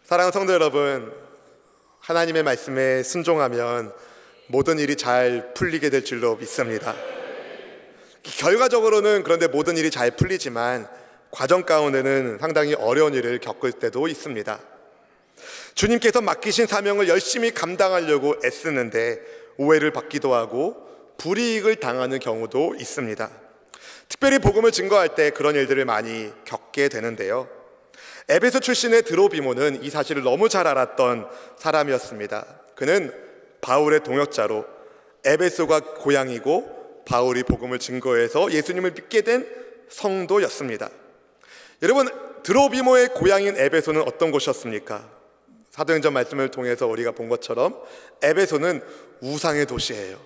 사랑하는 성도 여러분, 하나님의 말씀에 순종하면 모든 일이 잘 풀리게 될 줄로 믿습니다. 결과적으로는 그런데 모든 일이 잘 풀리지만 과정 가운데는 상당히 어려운 일을 겪을 때도 있습니다. 주님께서 맡기신 사명을 열심히 감당하려고 애쓰는데 오해를 받기도 하고 불이익을 당하는 경우도 있습니다. 특별히 복음을 증거할 때 그런 일들을 많이 겪게 되는데요. 에베소 출신의 드로비모는 이 사실을 너무 잘 알았던 사람이었습니다. 그는 바울의 동역자로 에베소가 고향이고 바울이 복음을 증거해서 예수님을 믿게 된 성도였습니다. 여러분, 드로비모의 고향인 에베소는 어떤 곳이었습니까? 사도행전 말씀을 통해서 우리가 본 것처럼 에베소는 우상의 도시예요.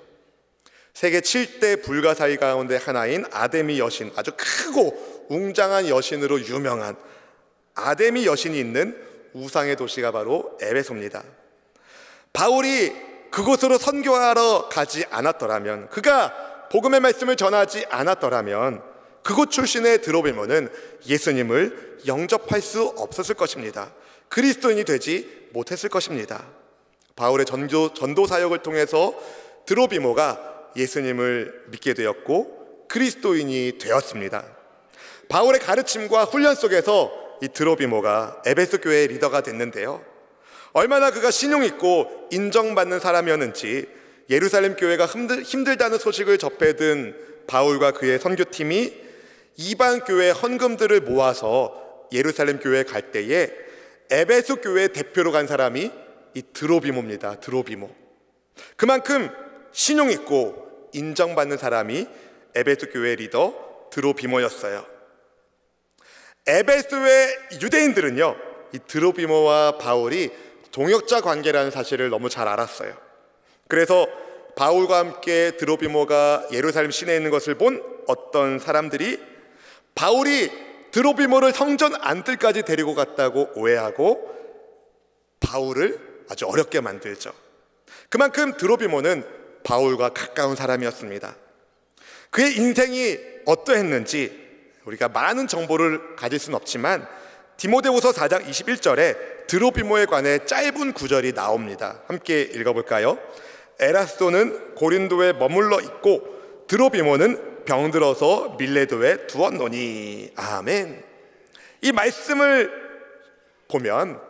세계 7대 불가사의 가운데 하나인 아데미 여신, 아주 크고 웅장한 여신으로 유명한 아데미 여신이 있는 우상의 도시가 바로 에베소입니다. 바울이 그곳으로 선교하러 가지 않았더라면, 그가 복음의 말씀을 전하지 않았더라면 그곳 출신의 드로비모는 예수님을 영접할 수 없었을 것입니다. 그리스도인이 되지 못했을 것입니다. 바울의 전도 사역을 통해서 드로비모가 예수님을 믿게 되었고 그리스도인이 되었습니다. 바울의 가르침과 훈련 속에서 이 드로비모가 에베소 교회의 리더가 됐는데요, 얼마나 그가 신용 있고 인정받는 사람이었는지 예루살렘 교회가 힘들다는 소식을 접해든 바울과 그의 선교팀이 이방 교회의 헌금들을 모아서 예루살렘 교회에 갈 때에 에베소 교회의 대표로 간 사람이 이 드로비모입니다. 드로비모. 그만큼 신용 있고 인정받는 사람이 에베소 교회의 리더 드로비모였어요. 에베소의 유대인들은요, 이 드로비모와 바울이 동역자 관계라는 사실을 너무 잘 알았어요. 그래서 바울과 함께 드로비모가 예루살렘 시내에 있는 것을 본 어떤 사람들이 바울이 드로비모를 성전 안뜰까지 데리고 갔다고 오해하고 바울을 아주 어렵게 만들죠. 그만큼 드로비모는 바울과 가까운 사람이었습니다. 그의 인생이 어떠했는지 우리가 많은 정보를 가질 수는 없지만 디모데후서 4장 21절에 드로비모에 관해 짧은 구절이 나옵니다. 함께 읽어볼까요? 에라스도는 고린도에 머물러 있고 드로비모는 병들어서 밀레도에 두었노니. 아멘. 이 말씀을 보면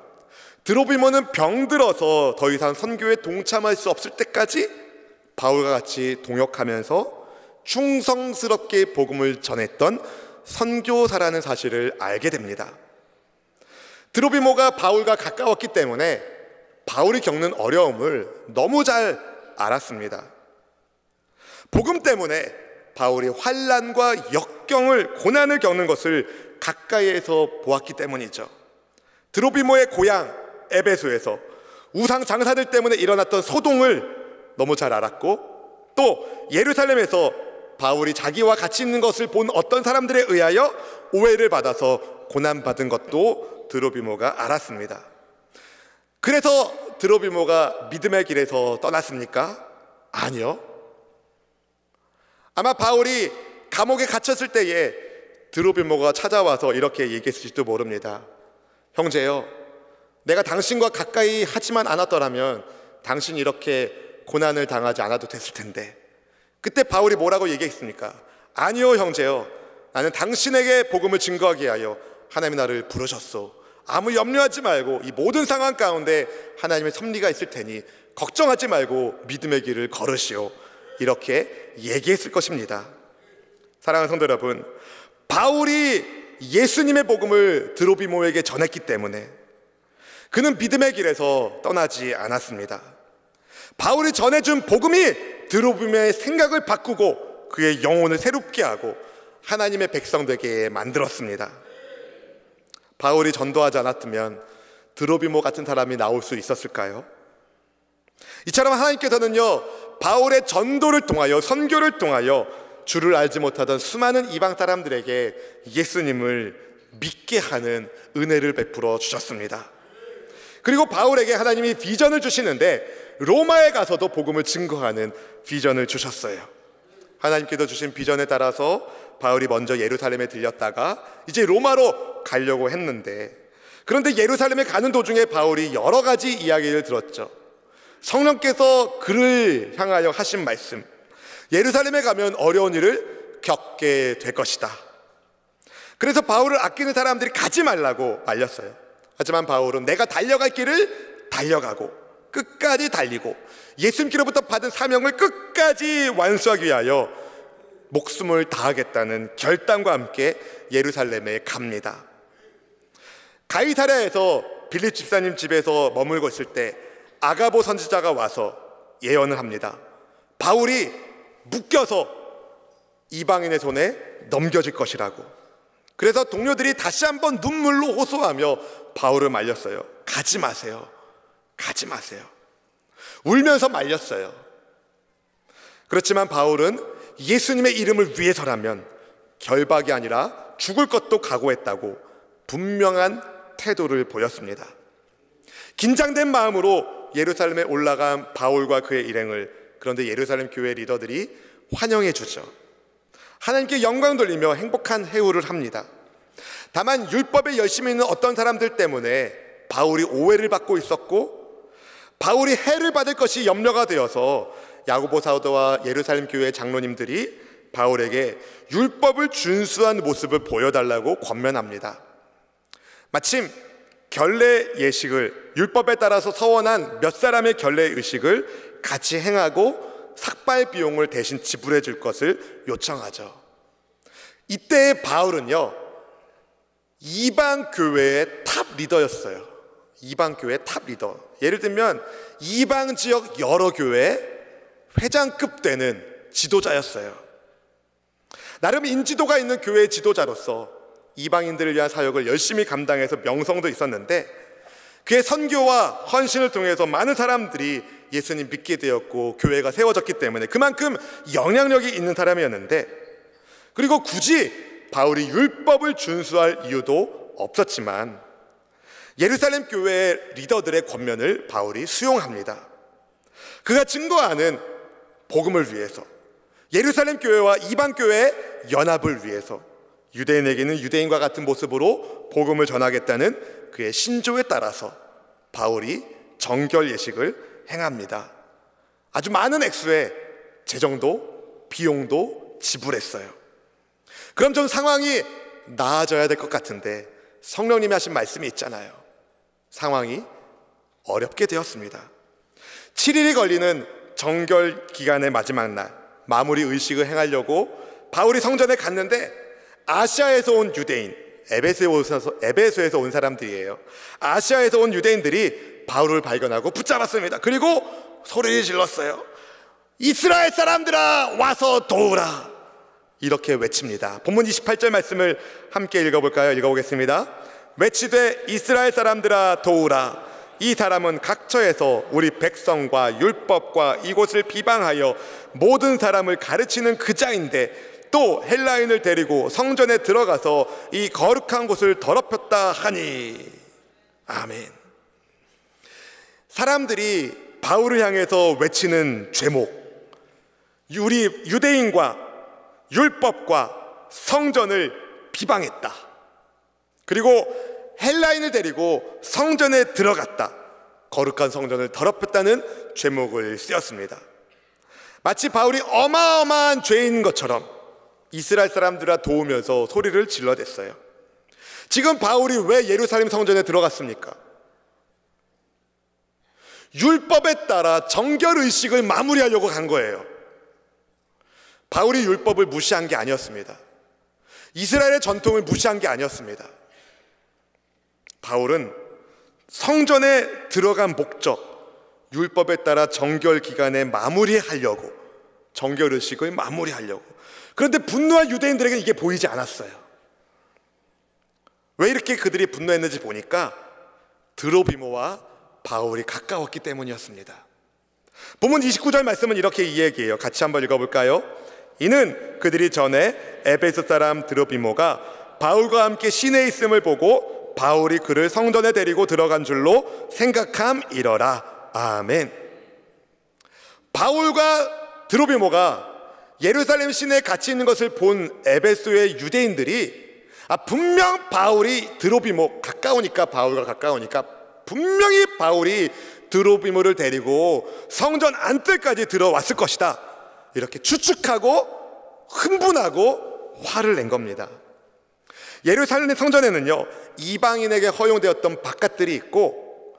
드로비모는 병들어서 더 이상 선교에 동참할 수 없을 때까지 바울과 같이 동역하면서 충성스럽게 복음을 전했던 선교사라는 사실을 알게 됩니다. 드로비모가 바울과 가까웠기 때문에 바울이 겪는 어려움을 너무 잘 알았습니다. 복음 때문에 바울이 환난과 역경을, 고난을 겪는 것을 가까이에서 보았기 때문이죠. 드로비모의 고향 에베소에서 우상 장사들 때문에 일어났던 소동을 너무 잘 알았고, 또 예루살렘에서 바울이 자기와 같이 있는 것을 본 어떤 사람들에 의하여 오해를 받아서 고난받은 것도 드로비모가 알았습니다. 그래서 드로비모가 믿음의 길에서 떠났습니까? 아니요. 아마 바울이 감옥에 갇혔을 때에 드로비모가 찾아와서 이렇게 얘기했을지도 모릅니다. 형제요, 내가 당신과 가까이 하지만 않았더라면 당신이 이렇게 고난을 당하지 않아도 됐을 텐데. 그때 바울이 뭐라고 얘기했습니까? 아니요 형제요, 나는 당신에게 복음을 증거하기 위하여 하나님이 나를 부르셨소. 아무 염려하지 말고 이 모든 상황 가운데 하나님의 섭리가 있을 테니 걱정하지 말고 믿음의 길을 걸으시오. 이렇게 얘기했을 것입니다. 사랑하는 성도 여러분, 바울이 예수님의 복음을 드로비모에게 전했기 때문에 그는 믿음의 길에서 떠나지 않았습니다. 바울이 전해준 복음이 드로비모의 생각을 바꾸고 그의 영혼을 새롭게 하고 하나님의 백성 되게 만들었습니다. 바울이 전도하지 않았다면 드로비모 같은 사람이 나올 수 있었을까요? 이처럼 하나님께서는요, 바울의 전도를 통하여, 선교를 통하여 주를 알지 못하던 수많은 이방 사람들에게 예수님을 믿게 하는 은혜를 베풀어 주셨습니다. 그리고 바울에게 하나님이 비전을 주시는데 로마에 가서도 복음을 증거하는 비전을 주셨어요. 하나님께서 주신 비전에 따라서 바울이 먼저 예루살렘에 들렸다가 이제 로마로 가려고 했는데 그런데 예루살렘에 가는 도중에 바울이 여러 가지 이야기를 들었죠. 성령께서 그를 향하여 하신 말씀, 예루살렘에 가면 어려운 일을 겪게 될 것이다. 그래서 바울을 아끼는 사람들이 가지 말라고 말렸어요. 하지만 바울은 내가 달려갈 길을 달려가고 끝까지 달리고 예수님께로부터 받은 사명을 끝까지 완수하기 위하여 목숨을 다하겠다는 결단과 함께 예루살렘에 갑니다. 가이사랴에서 빌립 집사님 집에서 머물고 있을 때 아가보 선지자가 와서 예언을 합니다. 바울이 묶여서 이방인의 손에 넘겨질 것이라고. 그래서 동료들이 다시 한번 눈물로 호소하며 바울을 말렸어요. 가지 마세요. 가지 마세요. 울면서 말렸어요. 그렇지만 바울은 예수님의 이름을 위해서라면 결박이 아니라 죽을 것도 각오했다고 분명한 태도를 보였습니다. 긴장된 마음으로 예루살렘에 올라간 바울과 그의 일행을 그런데 예루살렘 교회 리더들이 환영해 주죠. 하나님께 영광 돌리며 행복한 해우를 합니다. 다만 율법에 열심히 있는 어떤 사람들 때문에 바울이 오해를 받고 있었고 바울이 해를 받을 것이 염려가 되어서 야고보 사도와 예루살렘 교회 장로님들이 바울에게 율법을 준수한 모습을 보여달라고 권면합니다. 마침 결례 예식을 율법에 따라서 서원한 몇 사람의 결례 의식을 같이 행하고 삭발 비용을 대신 지불해 줄 것을 요청하죠. 이때 바울은요, 이방 교회의 탑 리더였어요. 이방 교회의 탑 리더. 예를 들면 이방 지역 여러 교회 회장급 되는 지도자였어요. 나름 인지도가 있는 교회 지도자로서 이방인들을 위한 사역을 열심히 감당해서 명성도 있었는데 그의 선교와 헌신을 통해서 많은 사람들이 예수님 믿게 되었고 교회가 세워졌기 때문에 그만큼 영향력이 있는 사람이었는데, 그리고 굳이 바울이 율법을 준수할 이유도 없었지만 예루살렘 교회의 리더들의 권면을 바울이 수용합니다. 그가 증거하는 복음을 위해서, 예루살렘 교회와 이방 교회의 연합을 위해서 유대인에게는 유대인과 같은 모습으로 복음을 전하겠다는 그의 신조에 따라서 바울이 정결 예식을 행합니다. 아주 많은 액수의 재정도 비용도 지불했어요. 그럼 좀 상황이 나아져야 될 것 같은데 성령님이 하신 말씀이 있잖아요. 상황이 어렵게 되었습니다. 7일이 걸리는 정결 기간의 마지막 날 마무리 의식을 행하려고 바울이 성전에 갔는데 아시아에서 온 유대인, 에베소에서 온 사람들이에요. 아시아에서 온 유대인들이 바울을 발견하고 붙잡았습니다. 그리고 소리를 질렀어요. 이스라엘 사람들아 와서 도우라, 이렇게 외칩니다. 본문 28절 말씀을 함께 읽어볼까요? 읽어보겠습니다. 외치되 이스라엘 사람들아 도우라. 이 사람은 각처에서 우리 백성과 율법과 이곳을 비방하여 모든 사람을 가르치는 그 자인데 또 헬라인을 데리고 성전에 들어가서 이 거룩한 곳을 더럽혔다 하니. 아멘. 사람들이 바울을 향해서 외치는 죄목, 우리 유대인과 율법과 성전을 비방했다. 그리고 헬라인을 데리고 성전에 들어갔다. 거룩한 성전을 더럽혔다는 죄목을 쓰였습니다. 마치 바울이 어마어마한 죄인 것처럼 이스라엘 사람들아 도우면서 소리를 질러댔어요. 지금 바울이 왜 예루살렘 성전에 들어갔습니까? 율법에 따라 정결의식을 마무리하려고 간 거예요. 바울이 율법을 무시한 게 아니었습니다. 이스라엘의 전통을 무시한 게 아니었습니다. 바울은 성전에 들어간 목적, 율법에 따라 정결 기간에 마무리하려고, 정결의식을 마무리하려고. 그런데 분노한 유대인들에게는 이게 보이지 않았어요. 왜 이렇게 그들이 분노했는지 보니까 드로비모와 바울이 가까웠기 때문이었습니다. 본문 29절 말씀은 이렇게 이야기해요. 같이 한번 읽어볼까요? 이는 그들이 전에 에베소 사람 드로비모가 바울과 함께 시내에 있음을 보고 바울이 그를 성전에 데리고 들어간 줄로 생각함이러라. 아멘. 바울과 드로비모가 예루살렘 시내에 같이 있는 것을 본 에베소의 유대인들이 분명 바울이 드로비모, 가까우니까, 바울과 가까우니까 분명히 바울이 드로비모를 데리고 성전 안뜰까지 들어왔을 것이다, 이렇게 추측하고 흥분하고 화를 낸 겁니다. 예루살렘 성전에는요, 이방인에게 허용되었던 바깥들이 있고,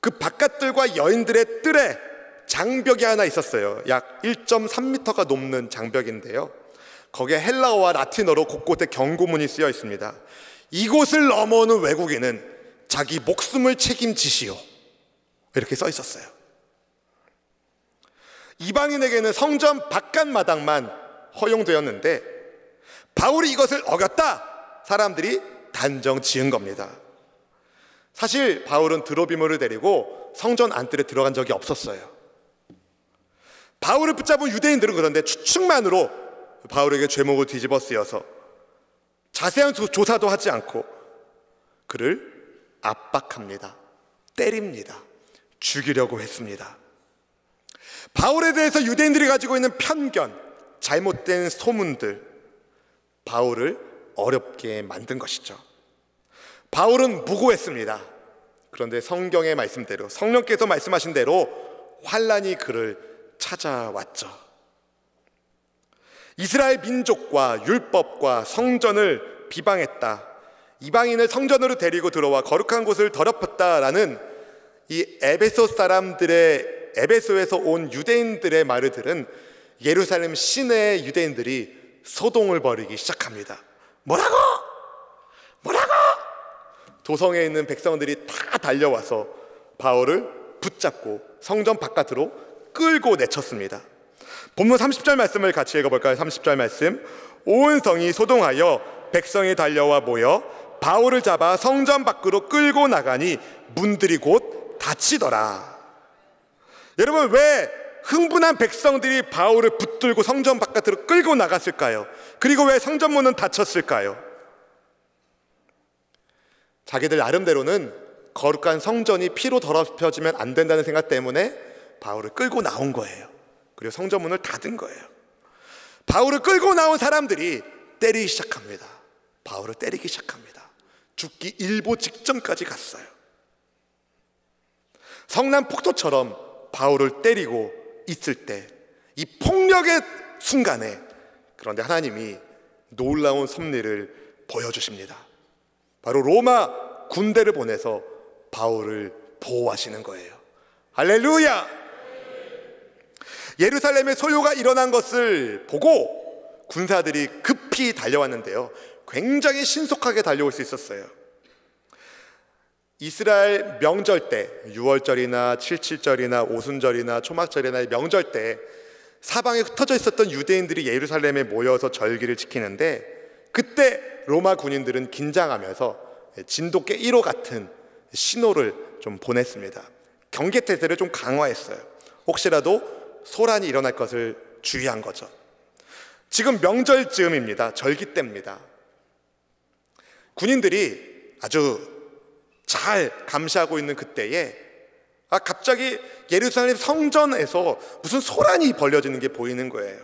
그 바깥들과 여인들의 뜰에 장벽이 하나 있었어요. 약 1.3m가 넘는 장벽인데요, 거기에 헬라어와 라틴어로 곳곳에 경고문이 쓰여 있습니다. 이곳을 넘어오는 외국인은 자기 목숨을 책임지시오, 이렇게 써 있었어요. 이방인에게는 성전 바깥 마당만 허용되었는데 바울이 이것을 어겼다, 사람들이 단정 지은 겁니다. 사실 바울은 드로비모를 데리고 성전 안뜰에 들어간 적이 없었어요. 바울을 붙잡은 유대인들은 그런데 추측만으로 바울에게 죄목을 뒤집어 쓰여서 자세한 조사도 하지 않고 그를 압박합니다. 때립니다. 죽이려고 했습니다. 바울에 대해서 유대인들이 가지고 있는 편견, 잘못된 소문들, 바울을 어렵게 만든 것이죠. 바울은 무고했습니다. 그런데 성경의 말씀대로, 성령께서 말씀하신 대로 환난이 그를 찾아왔죠. 이스라엘 민족과 율법과 성전을 비방했다, 이방인을 성전으로 데리고 들어와 거룩한 곳을 더럽혔다라는 이 에베소에서 온 유대인들의 말을 들은 예루살렘 시내의 유대인들이 소동을 벌이기 시작합니다. 뭐라고? 도성에 있는 백성들이 다 달려와서 바울을 붙잡고 성전 바깥으로 끌고 내쳤습니다. 본문 30절 말씀을 같이 읽어볼까요? 30절 말씀. 온 성이 소동하여 백성이 달려와 모여 바울을 잡아 성전 밖으로 끌고 나가니 문들이 곧 닫히더라. 여러분, 왜 흥분한 백성들이 바울을 붙들고 성전 바깥으로 끌고 나갔을까요? 그리고 왜 성전문은 닫혔을까요? 자기들 나름대로는 거룩한 성전이 피로 더럽혀지면 안 된다는 생각 때문에 바울을 끌고 나온 거예요. 그리고 성전문을 닫은 거예요. 바울을 끌고 나온 사람들이 때리기 시작합니다. 바울을 때리기 시작합니다. 죽기 일보 직전까지 갔어요. 성난 폭도처럼 바울을 때리고 있을 때, 이 폭력의 순간에, 그런데 하나님이 놀라운 섭리를 보여주십니다. 바로 로마 군대를 보내서 바울을 보호하시는 거예요. 할렐루야! 예루살렘에 소요가 일어난 것을 보고 군사들이 급히 달려왔는데요, 굉장히 신속하게 달려올 수 있었어요. 이스라엘 명절 때, 6월절이나 77절이나 오순절이나 초막절이나 명절 때 사방에 흩어져 있었던 유대인들이 예루살렘에 모여서 절기를 지키는데, 그때 로마 군인들은 긴장하면서 진돗개 1호 같은 신호를 좀 보냈습니다. 경계태세를 좀 강화했어요. 혹시라도 소란이 일어날 것을 주의한 거죠. 지금 명절 즈음입니다. 절기 때입니다. 군인들이 아주 잘 감시하고 있는 그때에 갑자기 예루살렘 성전에서 무슨 소란이 벌어지는 게 보이는 거예요.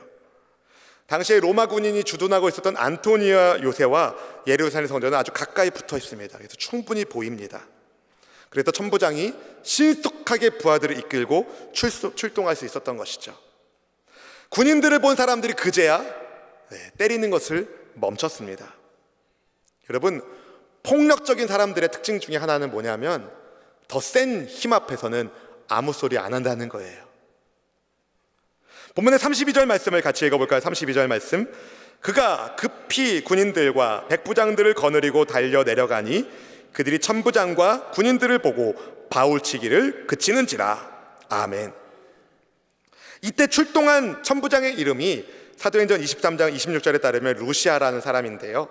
당시에 로마 군인이 주둔하고 있었던 안토니아 요새와 예루살렘 성전은 아주 가까이 붙어 있습니다. 그래서 충분히 보입니다. 그래서 천부장이 신속하게 부하들을 이끌고 출동할 수 있었던 것이죠. 군인들을 본 사람들이 그제야 때리는 것을 멈췄습니다. 여러분, 폭력적인 사람들의 특징 중에 하나는 뭐냐면 더 센 힘 앞에서는 아무 소리 안 한다는 거예요. 본문의 32절 말씀을 같이 읽어볼까요? 32절 말씀. 그가 급히 군인들과 백부장들을 거느리고 달려 내려가니 그들이 천부장과 군인들을 보고 바울치기를 그치는지라. 아멘. 이때 출동한 천부장의 이름이 사도행전 23장 26절에 따르면 루시아라는 사람인데요,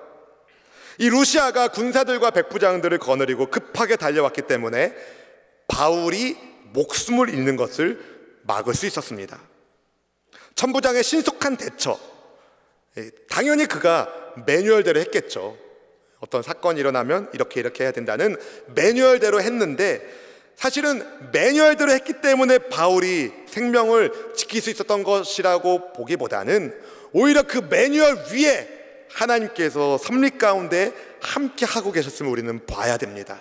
이 루시아가 군사들과 백부장들을 거느리고 급하게 달려왔기 때문에 바울이 목숨을 잃는 것을 막을 수 있었습니다. 천부장의 신속한 대처, 당연히 그가 매뉴얼대로 했겠죠. 어떤 사건이 일어나면 이렇게 해야 된다는 매뉴얼대로 했는데, 사실은 매뉴얼대로 했기 때문에 바울이 생명을 지킬 수 있었던 것이라고 보기보다는 오히려 그 매뉴얼 위에 하나님께서 섭리 가운데 함께 하고 계셨음을 우리는 봐야 됩니다.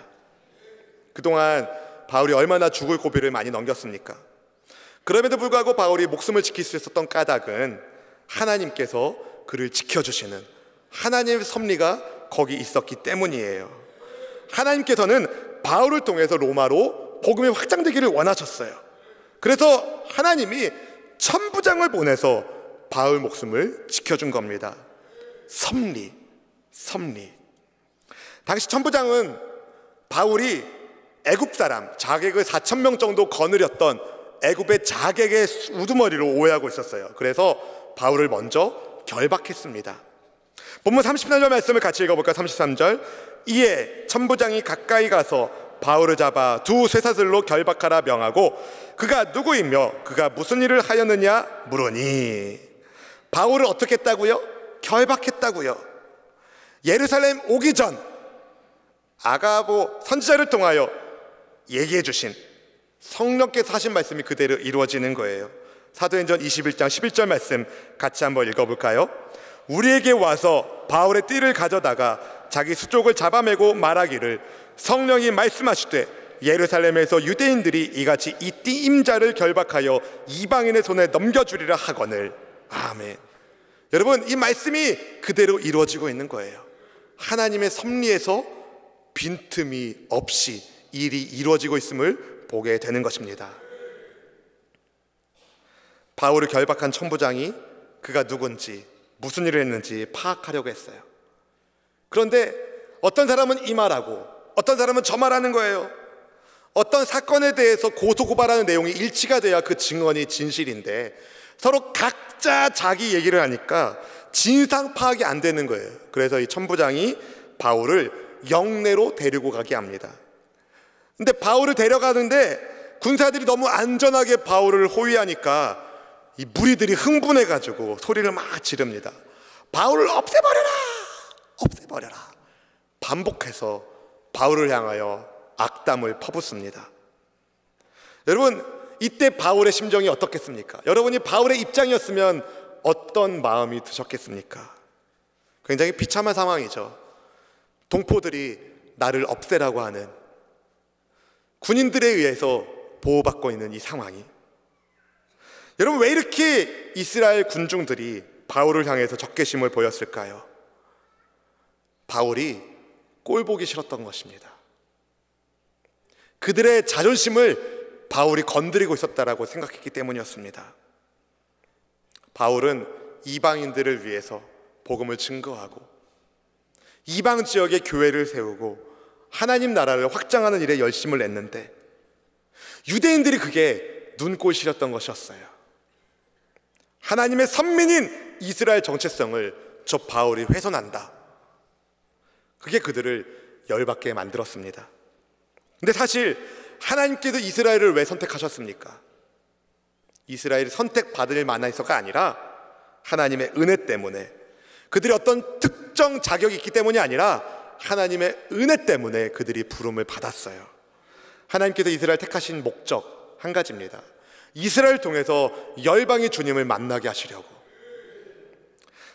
그동안 바울이 얼마나 죽을 고비를 많이 넘겼습니까? 그럼에도 불구하고 바울이 목숨을 지킬 수 있었던 까닭은 하나님께서 그를 지켜주시는 하나님의 섭리가 거기 있었기 때문이에요. 하나님께서는 바울을 통해서 로마로 복음이 확장되기를 원하셨어요. 그래서 하나님이 천부장을 보내서 바울 목숨을 지켜준 겁니다. 섭리. 당시 천부장은 바울이 애굽 사람, 자객을 4,000명 정도 거느렸던 애굽의 자객의 우두머리로 오해하고 있었어요. 그래서 바울을 먼저 결박했습니다. 본문 33절 말씀을 같이 읽어볼까요? 33절. 이에 천부장이 가까이 가서 바울을 잡아 두 쇠사슬로 결박하라 명하고 그가 누구이며 그가 무슨 일을 하였느냐 물으니 바울을 어떻게 했다고요? 결박했다고요. 예루살렘 오기 전 아가보 선지자를 통하여 얘기해 주신 성령께서 하신 말씀이 그대로 이루어지는 거예요. 사도행전 21장 11절 말씀 같이 한번 읽어볼까요? 우리에게 와서 바울의 띠를 가져다가 자기 수족을 잡아매고 말하기를 성령이 말씀하시되 예루살렘에서 유대인들이 이같이 이 띠 임자를 결박하여 이방인의 손에 넘겨주리라 하거늘. 아멘. 여러분, 이 말씀이 그대로 이루어지고 있는 거예요. 하나님의 섭리에서 빈틈이 없이 일이 이루어지고 있음을 보게 되는 것입니다. 바울을 결박한 천부장이 그가 누군지 무슨 일을 했는지 파악하려고 했어요. 그런데 어떤 사람은 이 말하고 어떤 사람은 저 말하는 거예요. 어떤 사건에 대해서 고소고발하는 내용이 일치가 돼야 그 증언이 진실인데 서로 각자 자기 얘기를 하니까 진상 파악이 안 되는 거예요. 그래서 이 천부장이 바울을 영내로 데리고 가게 합니다. 근데 바울을 데려가는데 군사들이 너무 안전하게 바울을 호위하니까 이 무리들이 흥분해가지고 소리를 막 지릅니다. 바울을 없애버려라! 없애버려라! 반복해서 바울을 향하여 악담을 퍼붓습니다. 여러분, 이때 바울의 심정이 어떻겠습니까? 여러분이 바울의 입장이었으면 어떤 마음이 드셨겠습니까? 굉장히 비참한 상황이죠. 동포들이 나를 없애라고 하는, 군인들에 의해서 보호받고 있는 이 상황이, 여러분 왜 이렇게 이스라엘 군중들이 바울을 향해서 적개심을 보였을까요? 바울이 꼴보기 싫었던 것입니다. 그들의 자존심을 바울이 건드리고 있었다라고 생각했기 때문이었습니다. 바울은 이방인들을 위해서 복음을 증거하고 이방 지역의 교회를 세우고 하나님 나라를 확장하는 일에 열심을 냈는데 유대인들이 그게 눈꼴시렸던 것이었어요. 하나님의 선민인 이스라엘 정체성을 저 바울이 훼손한다. 그게 그들을 열받게 만들었습니다. 근데 사실 하나님께서 이스라엘을 왜 선택하셨습니까? 이스라엘이 선택받을 만해서가 아니라 하나님의 은혜 때문에, 그들이 어떤 특정 자격이 있기 때문이 아니라 하나님의 은혜 때문에 그들이 부름을 받았어요. 하나님께서 이스라엘 택하신 목적 한 가지입니다. 이스라엘을 통해서 열방의 주님을 만나게 하시려고.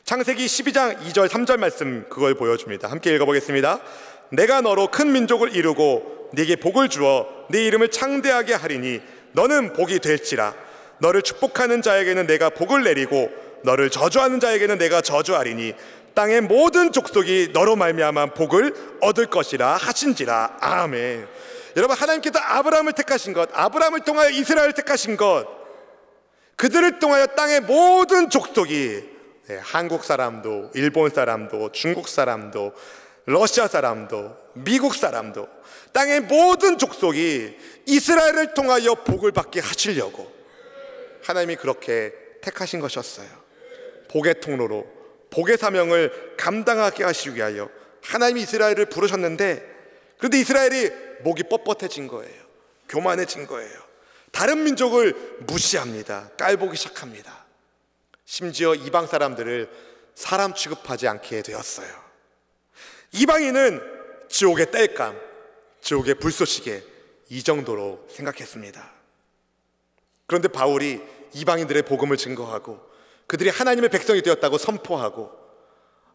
창세기 12장 2절 3절 말씀 그걸 보여줍니다. 함께 읽어보겠습니다. 내가 너로 큰 민족을 이루고 네게 복을 주어 네 이름을 창대하게 하리니 너는 복이 될지라. 너를 축복하는 자에게는 내가 복을 내리고 너를 저주하는 자에게는 내가 저주하리니 땅의 모든 족속이 너로 말미암아 복을 얻을 것이라 하신지라. 아멘. 여러분, 하나님께서 아브라함을 택하신 것, 아브라함을 통하여 이스라엘을 택하신 것, 그들을 통하여 땅의 모든 족속이, 한국 사람도, 일본 사람도, 중국 사람도, 러시아 사람도, 미국 사람도, 땅의 모든 족속이 이스라엘을 통하여 복을 받게 하시려고 하나님이 그렇게 택하신 것이었어요. 복의 통로로 복의 사명을 감당하게 하시기 위하여 하나님이 이스라엘을 부르셨는데, 그런데 이스라엘이 목이 뻣뻣해진 거예요. 교만해진 거예요. 다른 민족을 무시합니다. 깔보기 시작합니다. 심지어 이방 사람들을 사람 취급하지 않게 되었어요. 이방인은 지옥의 땔감, 지옥의 불쏘시개, 이 정도로 생각했습니다. 그런데 바울이 이방인들의 복음을 증거하고 그들이 하나님의 백성이 되었다고 선포하고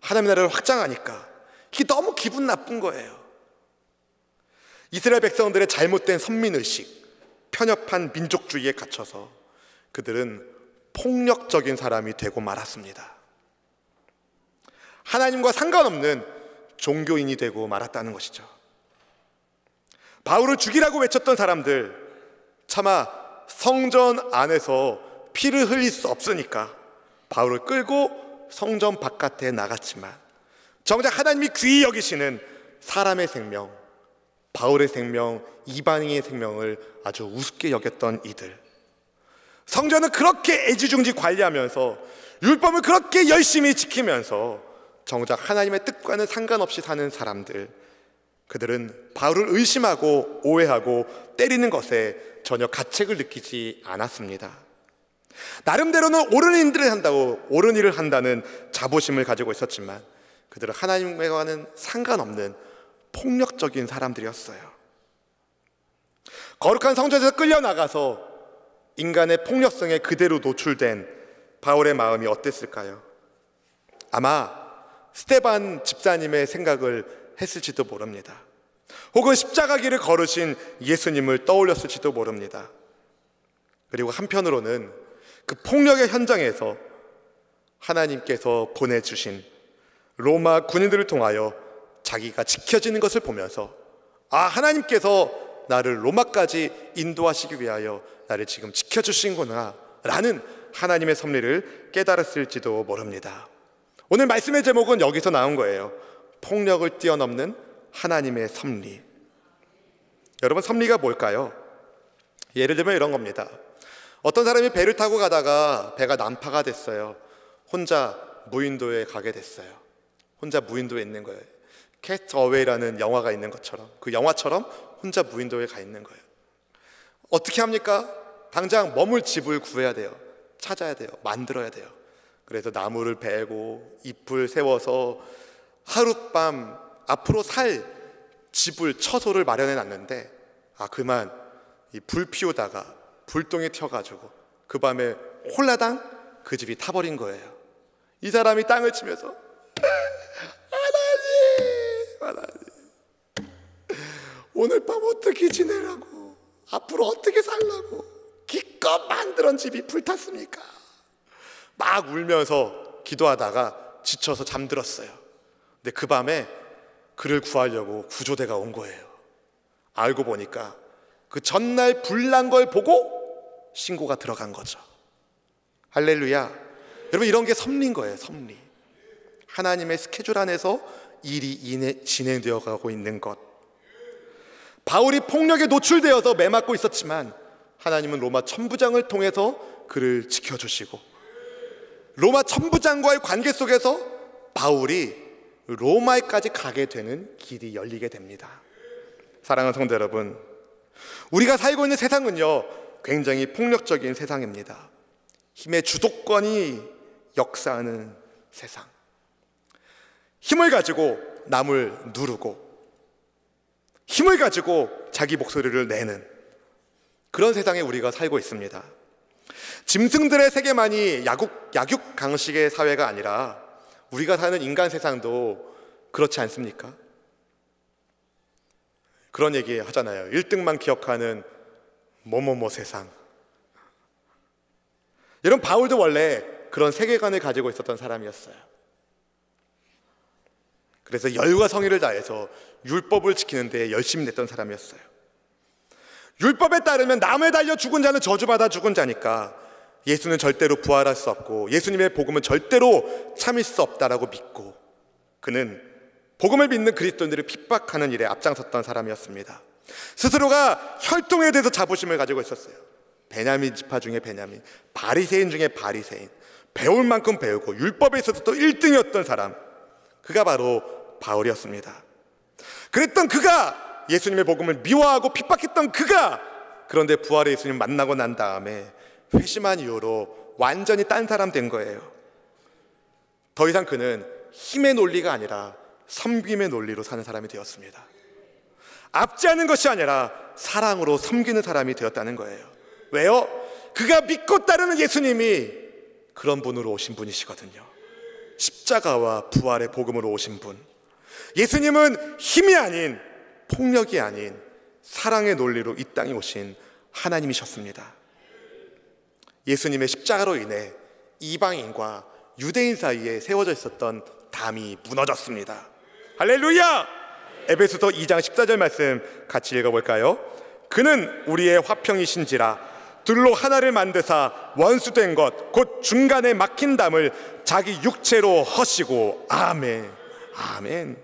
하나님의 나라를 확장하니까 이게 너무 기분 나쁜 거예요. 이스라엘 백성들의 잘못된 선민의식, 편협한 민족주의에 갇혀서 그들은 폭력적인 사람이 되고 말았습니다. 하나님과 상관없는 종교인이 되고 말았다는 것이죠. 바울을 죽이라고 외쳤던 사람들, 차마 성전 안에서 피를 흘릴 수 없으니까 바울을 끌고 성전 바깥에 나갔지만, 정작 하나님이 귀히 여기시는 사람의 생명, 바울의 생명, 이방인의 생명을 아주 우습게 여겼던 이들, 성전을 그렇게 애지중지 관리하면서 율법을 그렇게 열심히 지키면서 정작 하나님의 뜻과는 상관없이 사는 사람들, 그들은 바울을 의심하고 오해하고 때리는 것에 전혀 가책을 느끼지 않았습니다. 나름대로는 옳은 일을 한다는 자부심을 가지고 있었지만 그들은 하나님과는 상관없는 폭력적인 사람들이었어요. 거룩한 성전에서 끌려나가서 인간의 폭력성에 그대로 노출된 바울의 마음이 어땠을까요? 아마 스데반 집사님의 생각을 했을지도 모릅니다. 혹은 십자가 길을 걸으신 예수님을 떠올렸을지도 모릅니다. 그리고 한편으로는 그 폭력의 현장에서 하나님께서 보내주신 로마 군인들을 통하여 자기가 지켜지는 것을 보면서, 아, 하나님께서 나를 로마까지 인도하시기 위하여 나를 지금 지켜주신구나 라는 하나님의 섭리를 깨달았을지도 모릅니다. 오늘 말씀의 제목은 여기서 나온 거예요. 폭력을 뛰어넘는 하나님의 섭리. 여러분, 섭리가 뭘까요? 예를 들면 이런 겁니다. 어떤 사람이 배를 타고 가다가 배가 난파가 됐어요. 혼자 무인도에 가게 됐어요. 혼자 무인도에 있는 거예요. 캐스트 어웨이라는 영화가 있는 것처럼, 그 영화처럼 혼자 무인도에 가 있는 거예요. 어떻게 합니까? 당장 머물 집을 구해야 돼요. 찾아야 돼요. 만들어야 돼요. 그래서 나무를 베고 잎을 세워서 하룻밤 앞으로 살 집을, 처소를 마련해 놨는데, 그만 이 불 피우다가 불똥이 튀어가지고 그 밤에 홀라당 그 집이 타버린 거예요. 이 사람이 땅을 치면서 하나님, 오늘 밤 어떻게 지내라고, 앞으로 어떻게 살라고 기껏 만들었던 집이 불탔습니까? 막 울면서 기도하다가 지쳐서 잠들었어요. 근데 그 밤에 그를 구하려고 구조대가 온 거예요. 알고 보니까 그 전날 불난 걸 보고 신고가 들어간 거죠. 할렐루야. 여러분, 이런 게 섭리인 거예요. 섭리. 하나님의 스케줄 안에서 일이 진행되어 가고 있는 것. 바울이 폭력에 노출되어서 매맞고 있었지만 하나님은 로마 천부장을 통해서 그를 지켜주시고, 로마 천부장과의 관계 속에서 바울이 로마에까지 가게 되는 길이 열리게 됩니다. 사랑하는 성도 여러분, 우리가 살고 있는 세상은요, 굉장히 폭력적인 세상입니다. 힘의 주도권이 역사하는 세상. 힘을 가지고 남을 누르고, 힘을 가지고 자기 목소리를 내는 그런 세상에 우리가 살고 있습니다. 짐승들의 세계만이 약육강식의 사회가 아니라 우리가 사는 인간 세상도 그렇지 않습니까? 그런 얘기 하잖아요. 1등만 기억하는 뭐뭐뭐 세상. 여러분, 바울도 원래 그런 세계관을 가지고 있었던 사람이었어요. 그래서 열과 성의를 다해서 율법을 지키는 데 열심히 냈던 사람이었어요. 율법에 따르면 남을 달려 죽은 자는 저주받아 죽은 자니까 예수는 절대로 부활할 수 없고 예수님의 복음은 절대로 참을 수 없다라고 믿고, 그는 복음을 믿는 그리스도인들을 핍박하는 일에 앞장섰던 사람이었습니다. 스스로가 혈통에 대해서 자부심을 가지고 있었어요. 베냐민 지파 중에 베냐민, 바리새인 중에 바리새인, 배울 만큼 배우고 율법에 있어서 또 1등이었던 사람, 그가 바로 바울이었습니다. 그랬던 그가, 예수님의 복음을 미워하고 핍박했던 그가, 그런데 부활의 예수님 만나고 난 다음에 회심한 이후로 완전히 딴 사람 된 거예요. 더 이상 그는 힘의 논리가 아니라 섬김의 논리로 사는 사람이 되었습니다. 압제하는 것이 아니라 사랑으로 섬기는 사람이 되었다는 거예요. 왜요? 그가 믿고 따르는 예수님이 그런 분으로 오신 분이시거든요. 십자가와 부활의 복음으로 오신 분, 예수님은 힘이 아닌, 폭력이 아닌 사랑의 논리로 이 땅에 오신 하나님이셨습니다. 예수님의 십자가로 인해 이방인과 유대인 사이에 세워져 있었던 담이 무너졌습니다. 할렐루야! 에베소서 2장 14절 말씀 같이 읽어볼까요? 그는 우리의 화평이신지라 둘로 하나를 만드사 원수된 것 곧 중간에 막힌 담을 자기 육체로 허시고. 아멘, 아멘.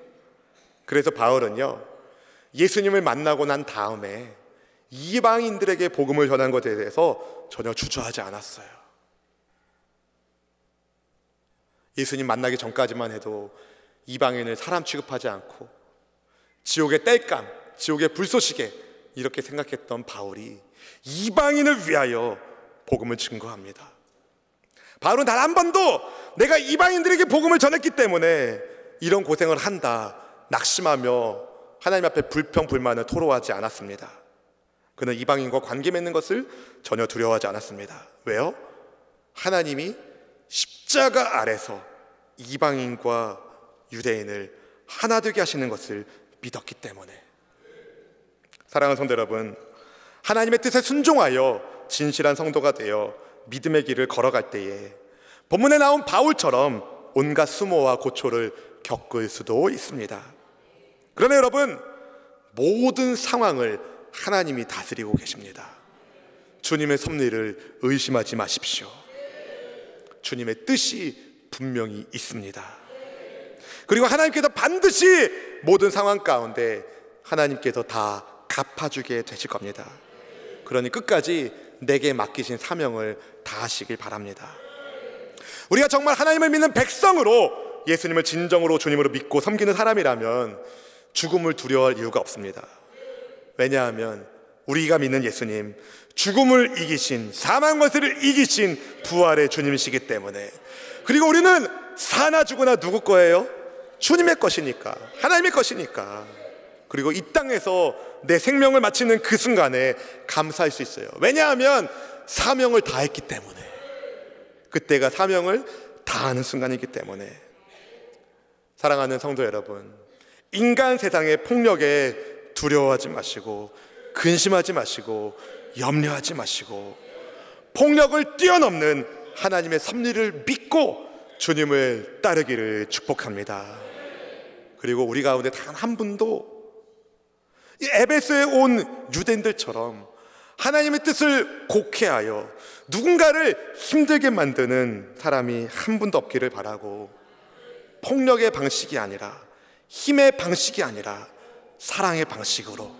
그래서 바울은요, 예수님을 만나고 난 다음에 이방인들에게 복음을 전한 것에 대해서 전혀 주저하지 않았어요. 예수님 만나기 전까지만 해도 이방인을 사람 취급하지 않고 지옥의 땔감, 지옥의 불쏘시개 이렇게 생각했던 바울이 이방인을 위하여 복음을 증거합니다. 바울은 단 한 번도 내가 이방인들에게 복음을 전했기 때문에 이런 고생을 한다 낙심하며 하나님 앞에 불평 불만을 토로하지 않았습니다. 그는 이방인과 관계 맺는 것을 전혀 두려워하지 않았습니다. 왜요? 하나님이 십자가 아래서 이방인과 유대인을 하나 되게 하시는 것을 믿었기 때문에. 사랑하는 성도 여러분, 하나님의 뜻에 순종하여 진실한 성도가 되어 믿음의 길을 걸어갈 때에 본문에 나온 바울처럼 온갖 수모와 고초를 겪을 수도 있습니다. 그러나 여러분, 모든 상황을 하나님이 다스리고 계십니다. 주님의 섭리를 의심하지 마십시오. 주님의 뜻이 분명히 있습니다. 그리고 하나님께서 반드시 모든 상황 가운데 하나님께서 다 갚아주게 되실 겁니다. 그러니 끝까지 내게 맡기신 사명을 다하시길 바랍니다. 우리가 정말 하나님을 믿는 백성으로 예수님을 진정으로 주님으로 믿고 섬기는 사람이라면 죽음을 두려워할 이유가 없습니다. 왜냐하면 우리가 믿는 예수님, 죽음을 이기신, 사망 권세를 이기신 부활의 주님이시기 때문에. 그리고 우리는 사나 죽으나 누구 거예요? 주님의 것이니까, 하나님의 것이니까. 그리고 이 땅에서 내 생명을 마치는 그 순간에 감사할 수 있어요. 왜냐하면 사명을 다했기 때문에. 그때가 사명을 다하는 순간이기 때문에. 사랑하는 성도 여러분, 인간 세상의 폭력에 두려워하지 마시고 근심하지 마시고 염려하지 마시고 폭력을 뛰어넘는 하나님의 섭리를 믿고 주님을 따르기를 축복합니다. 그리고 우리 가운데 단 한 분도 이 에베소에 온 유대인들처럼 하나님의 뜻을 곡해하여 누군가를 힘들게 만드는 사람이 한 분도 없기를 바라고, 폭력의 방식이 아니라, 힘의 방식이 아니라 사랑의 방식으로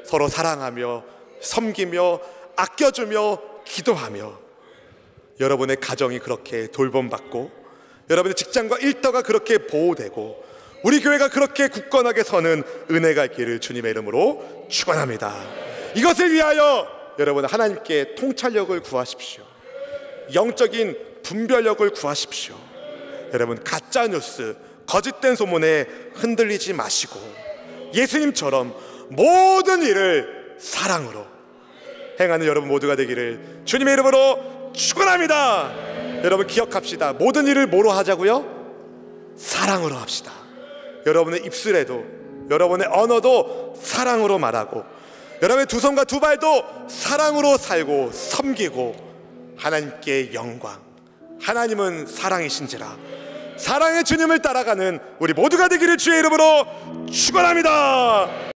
서로 사랑하며 섬기며 아껴주며 기도하며 여러분의 가정이 그렇게 돌봄받고 여러분의 직장과 일터가 그렇게 보호되고 우리 교회가 그렇게 굳건하게 서는 은혜가 있기를 주님의 이름으로 축원합니다. 이것을 위하여 여러분 하나님께 통찰력을 구하십시오. 영적인 분별력을 구하십시오. 여러분 가짜뉴스, 거짓된 소문에 흔들리지 마시고 예수님처럼 모든 일을 사랑으로 행하는 여러분 모두가 되기를 주님의 이름으로 축원합니다. 여러분 기억합시다. 모든 일을 뭐로 하자고요? 사랑으로 합시다. 여러분의 입술에도, 여러분의 언어도 사랑으로 말하고 여러분의 두 손과 두 발도 사랑으로 살고 섬기고 하나님께 영광, 하나님은 사랑이신지라 사랑의 주님을 따라가는 우리 모두가 되기를 주의 이름으로 축원합니다.